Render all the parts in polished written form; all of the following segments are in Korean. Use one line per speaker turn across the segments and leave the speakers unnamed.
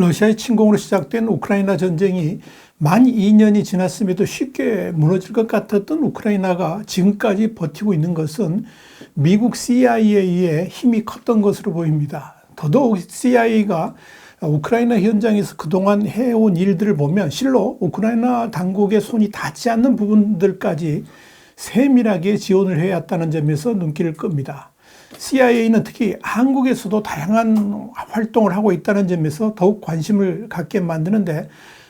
러시아의 침공으로 시작된 우크라이나 전쟁이 만 2년이 지났음에도 쉽게 무너질 것 같았던 우크라이나가 지금까지 버티고 있는 것은 미국 CIA의 힘이 컸던 것으로 보입니다. 더더욱 CIA가 우크라이나 현장에서 그동안 해온 일들을 보면 실로 우크라이나 당국의 손이 닿지 않는 부분들까지 세밀하게 지원을 해왔다는 점에서 눈길을 끕니다. CIA는 특히 한국에서도 다양한 활동을 하고 있다는 점에서 더욱 관심을 갖게 만드는데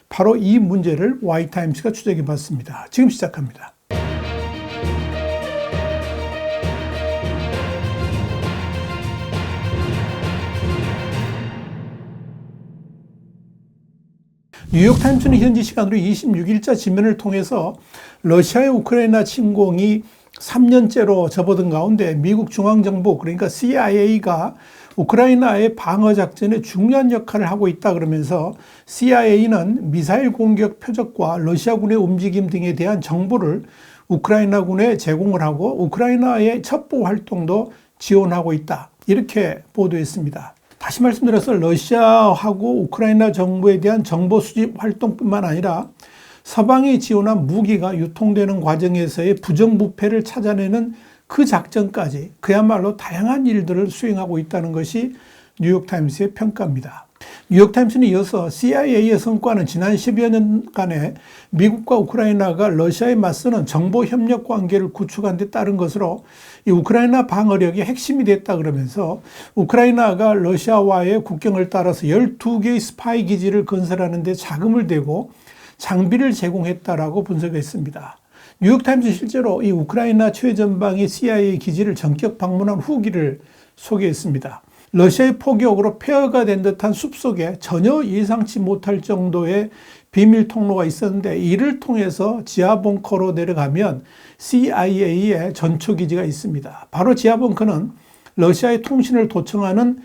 바로 이 문제를 Y타임스가 추적해 봤습니다. 지금 시작합니다. 뉴욕타임스는 현지 시간으로 26일자 지면을 통해서 러시아의 우크라이나 침공이 3년째로 접어든 가운데 미국 중앙정부 그러니까 CIA가 우크라이나의 방어작전에 중요한 역할을 하고 있다 그러면서 CIA는 미사일 공격 표적과 러시아군의 움직임 등에 대한 정보를 우크라이나군에 제공을 하고 우크라이나의 첩보 활동도 지원하고 있다. 이렇게 보도했습니다. 다시 말씀드려서 러시아하고 우크라이나 정부에 대한 정보 수집 활동뿐만 아니라 서방이 지원한 무기가 유통되는 과정에서의 부정부패를 찾아내는 그 작전까지 그야말로 다양한 일들을 수행하고 있다는 것이 뉴욕타임스의 평가입니다. 뉴욕타임스는 이어서 CIA의 성과는 지난 10여 년간의 미국과 우크라이나가 러시아에 맞서는 정보협력 관계를 구축한 데 따른 것으로 이 우크라이나 방어력의 핵심이 됐다 그러면서 우크라이나가 러시아와의 국경을 따라서 12개의 스파이 기지를 건설하는 데 자금을 대고 장비를 제공했다라고 분석했습니다. 뉴욕타임스 실제로 이 우크라이나 최전방의 CIA 기지를 전격 방문한 후기를 소개했습니다. 러시아의 포격으로 폐허가 된 듯한 숲속에 전혀 예상치 못할 정도의 비밀 통로가 있었는데 이를 통해서 지하 벙커로 내려가면 CIA의 전초기지가 있습니다. 바로 지하 벙커는 러시아의 통신을 도청하는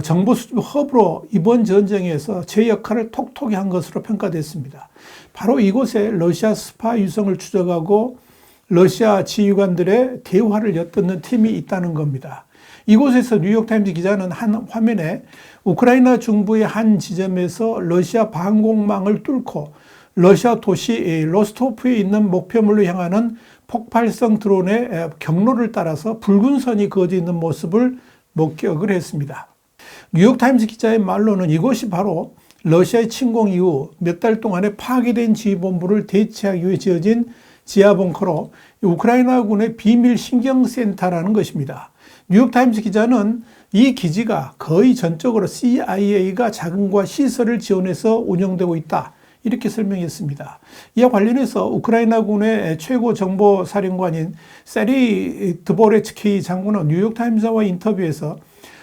정보 수집 허브로 이번 전쟁에서 제 역할을 톡톡히 한 것으로 평가됐습니다. 바로 이곳에 러시아 스파 유성을 추적하고 러시아 지휘관들의 대화를 엿듣는 팀이 있다는 겁니다. 이곳에서 뉴욕타임스 기자는 한 화면에 우크라이나 중부의 한 지점에서 러시아 방공망을 뚫고 러시아 도시 로스토프에 있는 목표물로 향하는 폭발성 드론의 경로를 따라서 붉은 선이 그어져 있는 모습을 목격을 했습니다. 뉴욕타임스 기자의 말로는 이곳이 바로 러시아의 침공 이후 몇 달 동안에 파괴된 지휘본부를 대체하기 위해 지어진 지하벙커로 우크라이나군의 비밀 신경센터라는 것입니다. 뉴욕타임스 기자는 이 기지가 거의 전적으로 CIA가 자금과 시설을 지원해서 운영되고 있다. 이렇게 설명했습니다. 이와 관련해서 우크라이나군의 최고 정보사령관인 세리 드보레츠키 장군은 뉴욕타임스와 인터뷰에서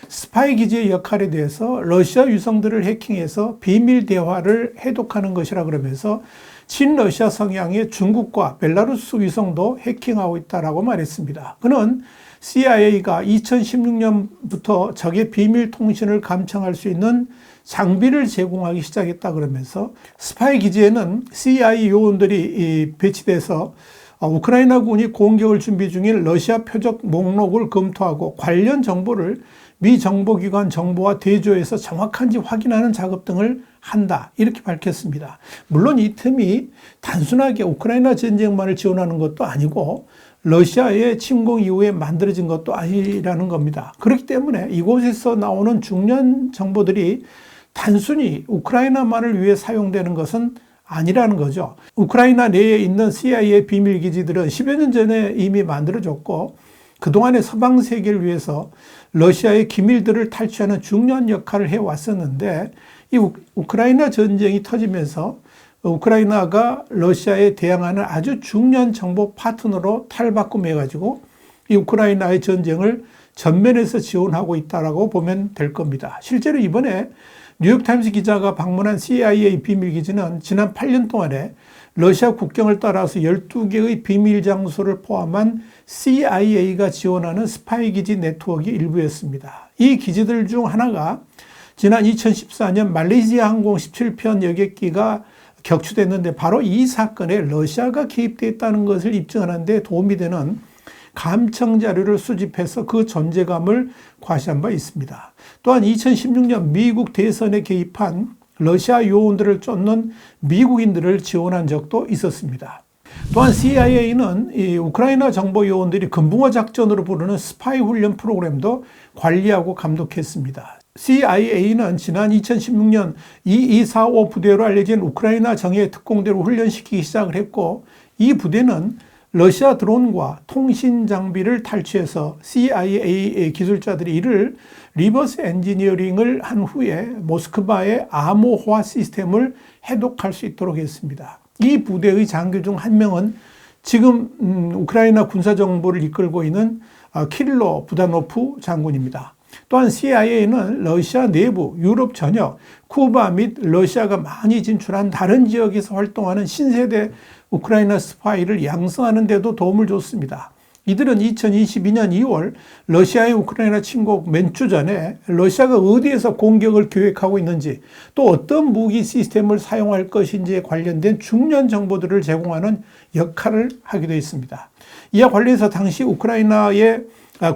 스파이 기지의 역할에 대해서 러시아 위성들을 해킹해서 비밀 대화를 해독하는 것이라 그러면서 친러시아 성향의 중국과 벨라루스 위성도 해킹하고 있다라고 말했습니다. 그는 CIA가 2016년부터 적의 비밀 통신을 감청할 수 있는 장비를 제공하기 시작했다 그러면서 스파이 기지에는 CIA 요원들이 배치돼서 우크라이나군이 공격을 준비 중인 러시아 표적 목록을 검토하고 관련 정보를 미 정보기관 정보와 대조해서 정확한지 확인하는 작업 등을 한다. 이렇게 밝혔습니다. 물론 이 틈이 단순하게 우크라이나 전쟁만을 지원하는 것도 아니고 러시아의 침공 이후에 만들어진 것도 아니라는 겁니다. 그렇기 때문에 이곳에서 나오는 중요한 정보들이 단순히 우크라이나만을 위해 사용되는 것은 아니라는 거죠. 우크라이나 내에 있는 CIA 비밀기지들은 10여 년 전에 이미 만들어졌고 그동안의 서방 세계를 위해서 러시아의 기밀들을 탈취하는 중요한 역할을 해왔었는데 이 우크라이나 전쟁이 터지면서 우크라이나가 러시아에 대항하는 아주 중요한 정보 파트너로 탈바꿈해가지고 이 우크라이나의 전쟁을 전면에서 지원하고 있다라고 보면 될 겁니다. 실제로 이번에 뉴욕타임스 기자가 방문한 CIA 비밀기지는 지난 8년 동안에 러시아 국경을 따라서 12개의 비밀 장소를 포함한 CIA가 지원하는 스파이 기지 네트워크 일부였습니다. 이 기지들 중 하나가 지난 2014년 말레이시아 항공 17편 여객기가 격추됐는데 바로 이 사건에 러시아가 개입됐다는 것을 입증하는 데 도움이 되는 감청 자료를 수집해서 그 존재감을 과시한 바 있습니다. 또한 2016년 미국 대선에 개입한 러시아 요원들을 쫓는 미국인들을 지원한 적도 있었습니다. 또한 CIA는 이 우크라이나 정보 요원들이 금붕어 작전으로 부르는 스파이 훈련 프로그램도 관리하고 감독했습니다. CIA는 지난 2016년 2245 부대로 알려진 우크라이나 정예 특공대로 훈련시키기 시작을 했고, 이 부대는 러시아 드론과 통신 장비를 탈취해서 CIA 기술자들이 이를 리버스 엔지니어링을 한 후에 모스크바의 암호화 시스템을 해독할 수 있도록 했습니다. 이 부대의 장교 중 한 명은 지금 우크라이나 군사정보를 이끌고 있는 키릴로 부다노프 장군입니다. 또한 CIA는 러시아 내부, 유럽 전역, 쿠바 및 러시아가 많이 진출한 다른 지역에서 활동하는 신세대 우크라이나 스파이를 양성하는 데도 도움을 줬습니다. 이들은 2022년 2월 러시아의 우크라이나 침공 몇 주 전에 러시아가 어디에서 공격을 계획하고 있는지, 또 어떤 무기 시스템을 사용할 것인지에 관련된 중요한 정보들을 제공하는 역할을 하기도 했습니다. 이와 관련해서 당시 우크라이나의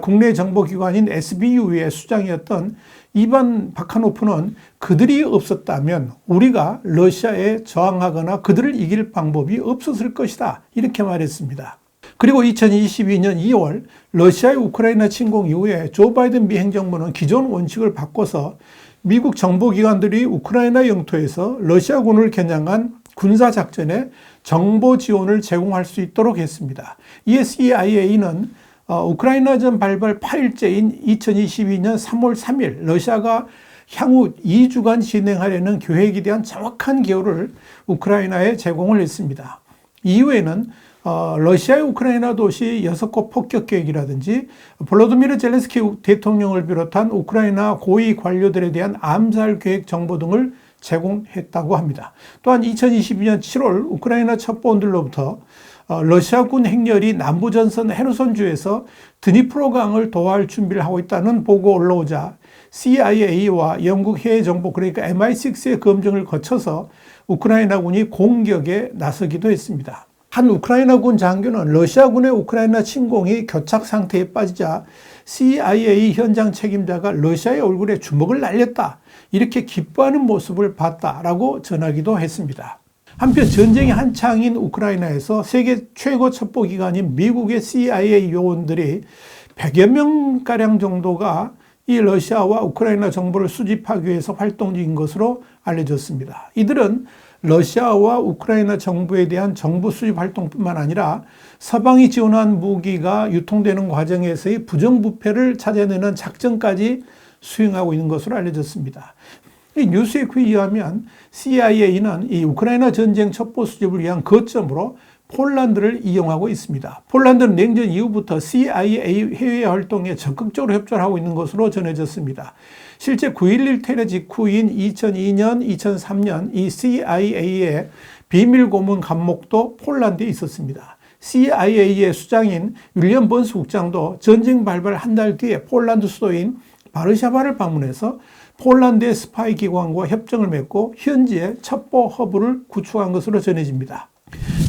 국내 정보기관인 SBU의 수장이었던 이반 바카노프는 그들이 없었다면 우리가 러시아에 저항하거나 그들을 이길 방법이 없었을 것이다, 이렇게 말했습니다. 그리고 2022년 2월 러시아의 우크라이나 침공 이후에 조 바이든 미 행정부는 기존 원칙을 바꿔서 미국 정보기관들이 우크라이나 영토에서 러시아군을 겨냥한 군사작전에 정보 지원을 제공할 수 있도록 했습니다. 이에 CIA는 우크라이나전 발발 8일째인 2022년 3월 3일 러시아가 향후 2주간 진행하려는 계획에 대한 정확한 개요를 우크라이나에 제공을 했습니다. 이후에는 러시아의 우크라이나 도시 6곳 폭격 계획이라든지 볼로디미르 젤렌스키 대통령을 비롯한 우크라이나 고위 관료들에 대한 암살 계획 정보 등을 제공했다고 합니다. 또한 2022년 7월 우크라이나 첩보원들로부터 러시아군 행렬이 남부전선 헤르손주에서 드니프로강을 도하할 준비를 하고 있다는 보고 올라오자 CIA와 영국 해외정보, 그러니까 MI6의 검증을 거쳐서 우크라이나군이 공격에 나서기도 했습니다. 한 우크라이나군 장교는 러시아군의 우크라이나 침공이 교착 상태에 빠지자 CIA 현장 책임자가 러시아의 얼굴에 주먹을 날렸다, 이렇게 기뻐하는 모습을 봤다라고 전하기도 했습니다. 한편 전쟁이 한창인 우크라이나에서 세계 최고 첩보기관인 미국의 CIA 요원들이 100여 명가량 정도가 이 러시아와 우크라이나 정보를 수집하기 위해서 활동 중인 것으로 알려졌습니다. 이들은 러시아와 우크라이나 정부에 대한 정보 수집 활동뿐만 아니라 서방이 지원한 무기가 유통되는 과정에서의 부정부패를 찾아내는 작전까지 수행하고 있는 것으로 알려졌습니다. 이 뉴스웨이크에 의하면 CIA는 이 우크라이나 전쟁 첩보 수집을 위한 거점으로 폴란드를 이용하고 있습니다. 폴란드는 냉전 이후부터 CIA 해외 활동에 적극적으로 협조를 하고 있는 것으로 전해졌습니다. 실제 9.11 테러 직후인 2002년, 2003년 이 CIA의 비밀 고문 감목도 폴란드에 있었습니다. CIA의 수장인 윌리엄 번스 국장도 전쟁 발발 한 달 뒤에 폴란드 수도인 바르샤바를 방문해서 폴란드의 스파이 기관과 협정을 맺고 현지에 첩보 허브를 구축한 것으로 전해집니다.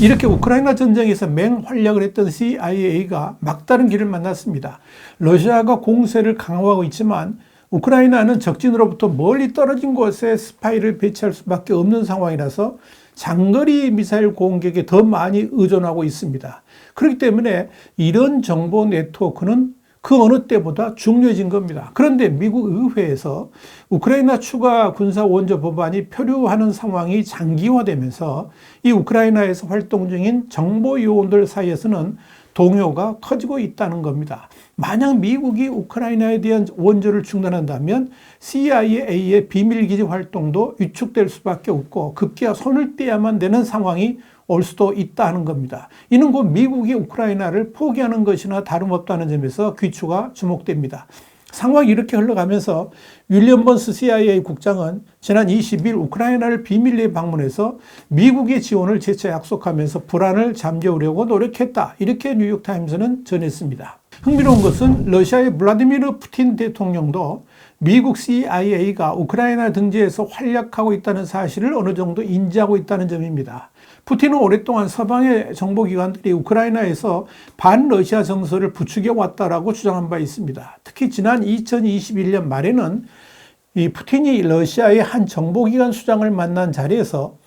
이렇게 우크라이나 전쟁에서 맹활약을 했던 CIA가 막다른 길을 만났습니다. 러시아가 공세를 강화하고 있지만 우크라이나는 적진으로부터 멀리 떨어진 곳에 스파이를 배치할 수밖에 없는 상황이라서 장거리 미사일 공격에 더 많이 의존하고 있습니다. 그렇기 때문에 이런 정보 네트워크는 그 어느 때보다 중요해진 겁니다. 그런데 미국 의회에서 우크라이나 추가 군사 원조 법안이 표류하는 상황이 장기화되면서 이 우크라이나에서 활동 중인 정보 요원들 사이에서는 동요가 커지고 있다는 겁니다. 만약 미국이 우크라이나에 대한 원조를 중단한다면 CIA의 비밀기지 활동도 위축될 수밖에 없고 급기야 손을 떼야만 되는 상황이 올 수도 있다는 겁니다. 이는 곧 미국이 우크라이나를 포기하는 것이나 다름없다는 점에서 귀추가 주목됩니다. 상황이 이렇게 흘러가면서 윌리엄 번스 CIA 국장은 지난 20일 우크라이나를 비밀리에 방문해서 미국의 지원을 재차 약속하면서 불안을 잠재우려고 노력했다, 이렇게 뉴욕타임스는 전했습니다. 흥미로운 것은 러시아의 블라디미르 푸틴 대통령도 미국 CIA가 우크라이나 등지에서 활약하고 있다는 사실을 어느 정도 인지하고 있다는 점입니다. 푸틴은 오랫동안 서방의 정보기관들이 우크라이나에서 반러시아 정서를 부추겨 왔다라고 주장한 바 있습니다. 특히 지난 2021년 말에는 이 푸틴이 러시아의 한 정보기관 수장을 만난 자리에서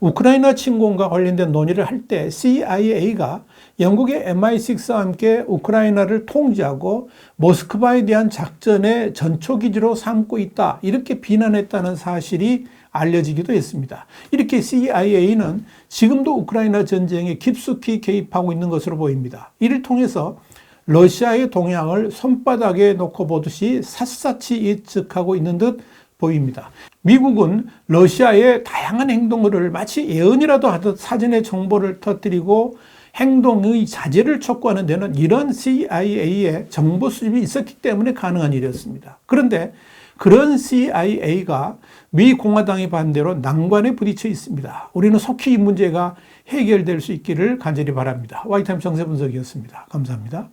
우크라이나 침공과 관련된 논의를 할 때 CIA가 영국의 MI6와 함께 우크라이나를 통제하고 모스크바에 대한 작전의 전초기지로 삼고 있다, 이렇게 비난했다는 사실이 알려지기도 했습니다. 이렇게 CIA는 지금도 우크라이나 전쟁에 깊숙이 개입하고 있는 것으로 보입니다. 이를 통해서 러시아의 동향을 손바닥에 놓고 보듯이 샅샅이 예측하고 있는 듯 보입니다. 미국은 러시아의 다양한 행동을 마치 예언이라도 하듯 사전에 정보를 터뜨리고 행동의 자제를 촉구하는 데는 이런 CIA의 정보 수집이 있었기 때문에 가능한 일이었습니다. 그런데 그런 CIA가 미 공화당의 반대로 난관에 부딪혀 있습니다. 우리는 속히 이 문제가 해결될 수 있기를 간절히 바랍니다. 와이타임 정세분석이었습니다. 감사합니다.